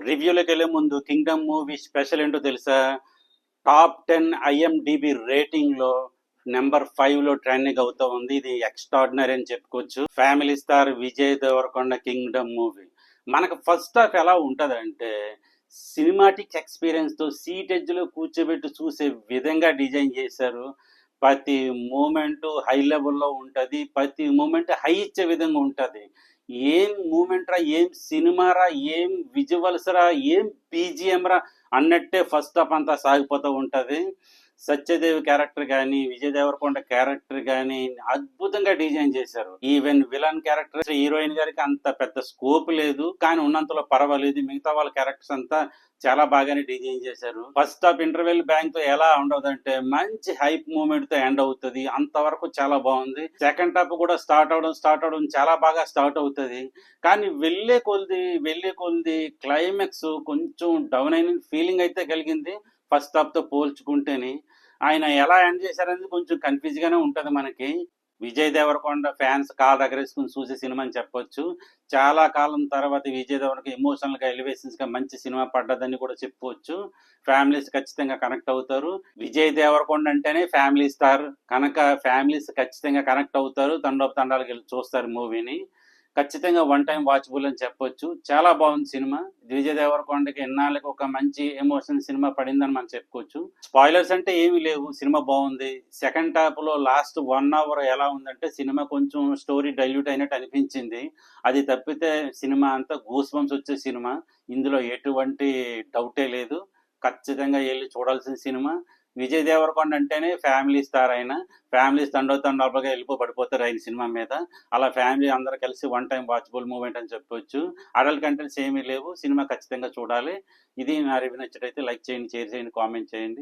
రివ్యూలోకెళ్ళే ముందు 'Kingdom' movie special ఏంటో తెలుసా? టాప్ 10 ఐఎండిబి రేటింగ్‌లో నంబర్ 5లో ట్రెండింగ్ అవుతా ఉంది. ఇది ఎక్స్ట్రార్డినరీ అని చెప్పుకోవచ్చు. Family star Vijay Deverakonda 'kingdom' movie. మనకు ఫస్ట్ హాఫ్ ఎలా ఉంటదంటే, సినిమాటిక్ ఎక్స్‌పీరియన్స్‌తో సీట్ ఎడ్జ్‌లో కూర్చోబెట్టి చూసే విధంగా డిజైన్ చేశారు. ప్రతి మూమెంటు హై లెవెల్‌లో ఉంటది. ప్రతి మూమెంట్ హై ఇచ్చే విధంగా ఉంటది. ఏం మూమెంట్ రా! ఏం సినిమా రా! ఏం విజువల్స్ రా! ఏం బీజీఎం రా! అన్నట్టే ఫస్ట్ హాఫ్ అంతా సాగిపోతూ ఉంటది. సత్యదేవ్ క్యారెక్టర్ గాని, విజయ్ దేవరకొండ క్యారెక్టర్ గాని అద్భుతంగా డిజైన్ చేశారు. ఈవెన్ విలన్ క్యారెక్టర్ హీరోయిన్ గారికి అంత పెద్ద స్కోప్ లేదు. కానీ ఉన్నంతలో పర్వాలేదు. మిగతా వాళ్ళ క్యారెక్టర్స్ అంతా చాలా బాగానే డిజైన్ చేశారు. ఫస్ట్ హాఫ్ ఇంటర్వెల్ బ్యాంక్ తో ఎలా ఉండదంటే మంచి హైప్ మూమెంట్ తో ఎండ్ అవుతుంది. అంతవరకు చాలా బాగుంది. సెకండ్ హాఫ్ కూడా స్టార్ట్ అవడం చాలా బాగా స్టార్ట్ అవుతుంది. కానీ వెళ్ళే కొద్ది క్లైమాక్స్ కొంచెం డౌన్ అయిన ఫీలింగ్ అయితే కలిగింది. ఫస్ట్ హాఫ్ తో పోల్చుకుంటేనే ఆయన ఎలా ఎండ్ చేశారనేది కొంచెం కన్ఫ్యూజ్ గానే ఉంటది మనకి. విజయ్ దేవరకొండ ఫ్యాన్స్ కాళ్ళ దగ్గరేసుకుని చూసే సినిమా అని చెప్పొచ్చు. చాలా కాలం తర్వాత విజయ్ దేవరకొండ ఎమోషనల్ గా ఎలివేషన్స్ గా మంచి సినిమా పడ్డదని కూడా చెప్పుకోవచ్చు. ఫ్యామిలీస్ ఖచ్చితంగా కనెక్ట్ అవుతారు. విజయ్ దేవరకొండ అంటేనే ఫ్యామిలీ స్టార్ కనుక ఫ్యామిలీస్ ఖచ్చితంగా కనెక్ట్ అవుతారు. తండోపతండాలకు వెళ్ళి చూస్తారు మూవీని. ఖచ్చితంగా వన్ టైం వాచబుల్ అని చెప్పొచ్చు. చాలా బాగుంది సినిమా. విజయ్ దేవరకొండకి ఎన్నాళ్ళకి ఒక మంచి ఎమోషన్ సినిమా పడిందని మనం చెప్పుకోవచ్చు. స్పాయిలర్స్ అంటే ఏమీ లేవు. సినిమా బాగుంది. సెకండ్ హాఫ్ లో లాస్ట్ 1 అవర్ ఎలా ఉందంటే సినిమా కొంచెం స్టోరీ డైల్యూట్ అయినట్టు అనిపించింది. అది తప్పితే సినిమా అంతా గూస్ బంప్స్ వచ్చే సినిమా. ఇందులో ఎటువంటి డౌటే లేదు. ఖచ్చితంగా వెళ్ళి చూడాల్సిన సినిమా. విజయ్ దేవరకొండ అంటేనే ఫ్యామిలీ స్టార్. ఆయన ఫ్యామిలీస్ తండోపతండాలుగా పడిపోతారు ఆయన సినిమా మీద. అలా ఫ్యామిలీ అందరూ కలిసి వన్ టైం వాచబుల్ మూమెంట్ అని చెప్పొచ్చు. అడల్ట్ కంటెంట్స్ ఏమీ లేవు. సినిమా ఖచ్చితంగా చూడాలి. ఇది నా రివ్యూ నచ్చినట్లయితే లైక్ చేయండి, షేర్ చేయండి, కామెంట్ చేయండి.